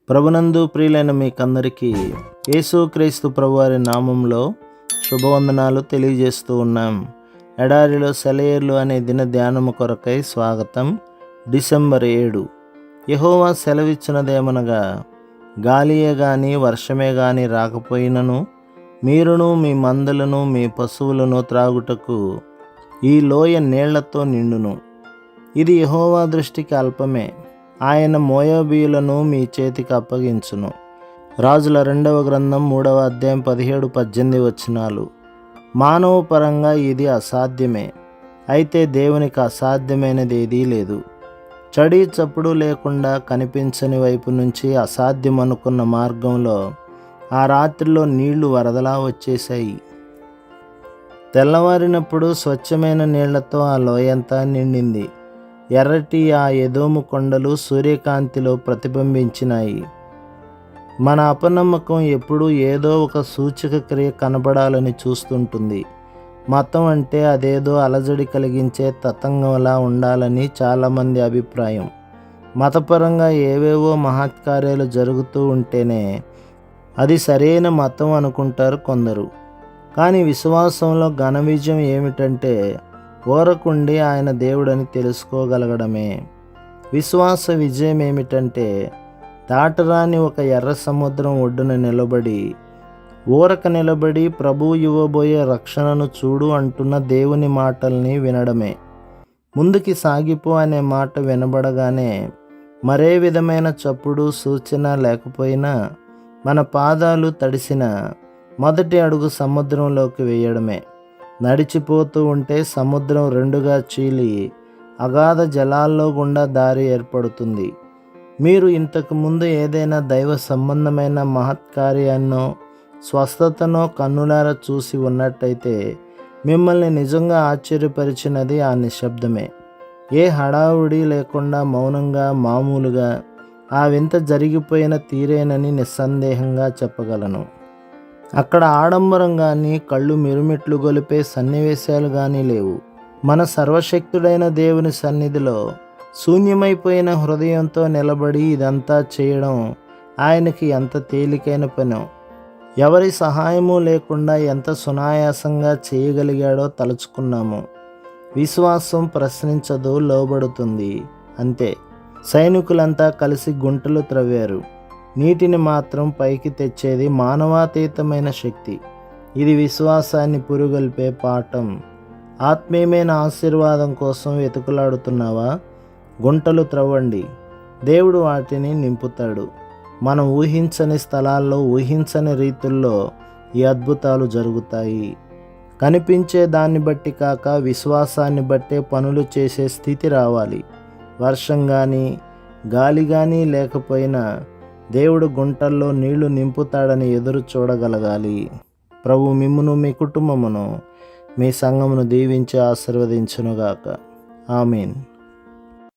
ప్రభునందు ప్రియులైన మీకందరికీ యేసుక్రీస్తు ప్రభువారి నామంలో శుభవందనాలు తెలియజేస్తూ ఉన్నాం. ఎడారిలో సెలయేర్లు అనే దిన ధ్యానము కొరకై స్వాగతం. డిసెంబర్ 7. యెహోవా సెలవిచ్చినదేమనగా, గాలియే గాని వర్షమే గాని రాకపోయినను మీరును మీ మందలను మీ పశువులను త్రాగుటకు ఈ లోయ నీళ్లతో నిండును. ఇది యెహోవా దృష్టికి అల్పమే. ఆయన మోయాబీయులను మీ చేతికి అప్పగించును. రాజుల 2వ గ్రంథం 3వ అధ్యాయం 17-18 వచనాలు. మానవ పరంగా ఇది అసాధ్యమే. అయితే దేవునికి అసాధ్యమైనది ఏదీ లేదు. చడి చప్పుడు లేకుండా కనిపించని వైపు నుంచి అసాధ్యం అనుకున్న మార్గంలో ఆ రాత్రిలో నీళ్లు వరదలా వచ్చేశాయి. తెల్లవారినప్పుడు స్వచ్ఛమైన నీళ్లతో ఆ లోయంతా నిండింది. ఎర్రటి ఆ ఎదోము కొండలు సూర్యకాంతిలో ప్రతిబింబించినాయి. మన అపనమ్మకం ఎప్పుడూ ఏదో ఒక సూచక క్రియ కనబడాలని చూస్తుంటుంది. మతం అంటే అదేదో అలజడి కలిగించే తతంగంలా ఉండాలని చాలామంది అభిప్రాయం. మతపరంగా ఏవేవో మహత్కార్యాలు జరుగుతూ ఉంటేనే అది సరైన మతం అనుకుంటారు కొందరు. కానీ విశ్వాసంలో ఘన విజయం ఏమిటంటే ఊరకుండి ఆయన దేవుడని తెలుసుకోగలగడమే. విశ్వాస విజయం ఏమిటంటే దాటరాని ఒక ఎర్ర సముద్రం ఒడ్డున నిలబడి ప్రభువు ఇవ్వబోయే రక్షణను చూడు అంటున్న దేవుని మాటల్ని వినడమే. ముందుకి సాగిపో అనే మాట వినబడగానే మరే విధమైన చప్పుడు సూచన లేకపోయినా మన పాదాలు తడిసిన మొదటి అడుగు సముద్రంలోకి వేయడమే. నడిచిపోతూ ఉంటే సముద్రం రెండుగా చీలి అగాధ జలాల్లో గుండా దారి ఏర్పడుతుంది. మీరు ఇంతకు ముందు ఏదైనా దైవ సంబంధమైన మహత్కార్యాన్నో స్వస్థతనో కన్నులారా చూసి ఉన్నట్టయితే మిమ్మల్ని నిజంగా ఆశ్చర్యపరిచినది ఆ నిశ్శబ్దమే. ఏ హడావుడి లేకుండా మౌనంగా మామూలుగా ఆ వింత జరిగిపోయిన తీరేనని నిస్సందేహంగా చెప్పగలను. అక్కడ ఆడంబరం కానీ కళ్ళు మిరుమిట్లు గొలిపే సన్నివేశాలు కానీ లేవు. మన సర్వశక్తుడైన దేవుని సన్నిధిలో శూన్యమైపోయిన హృదయంతో నిలబడి ఇదంతా చేయడం ఆయనకి ఎంత తేలికైన పనో, ఎవరి సహాయము లేకుండా ఎంత సునాయాసంగా చేయగలిగాడో తలుచుకున్నాము. విశ్వాసం ప్రశ్నించదు, లోబడుతుంది. అంతే. సైనికులంతా కలిసి గుంటలు త్రవ్వారు. నీటిని మాత్రం పైకి తెచ్చేది మానవాతీతమైన శక్తి. ఇది విశ్వాసాన్ని పురుగొల్పే పాఠం. ఆత్మీయమైన ఆశీర్వాదం కోసం వెతుకులాడుతున్నావా? గుంటలు త్రవ్వండి, దేవుడు వాటిని నింపుతాడు. మనం ఊహించని స్థలాల్లో ఊహించని రీతుల్లో ఈ అద్భుతాలు జరుగుతాయి. కనిపించే దాన్ని బట్టి కాక విశ్వాసాన్ని బట్టే పనులు చేసే స్థితి రావాలి. వర్షం కానీ గాలి కానీ లేకపోయినా దేవుడు గుంటల్లో నీళ్లు నింపుతాడని ఎదురు చూడగలగాలి. ప్రభు మిమ్మును మీ కుటుంబమును మీ సంఘమును దీవించి ఆశీర్వదించునుగాక. ఆమేన్.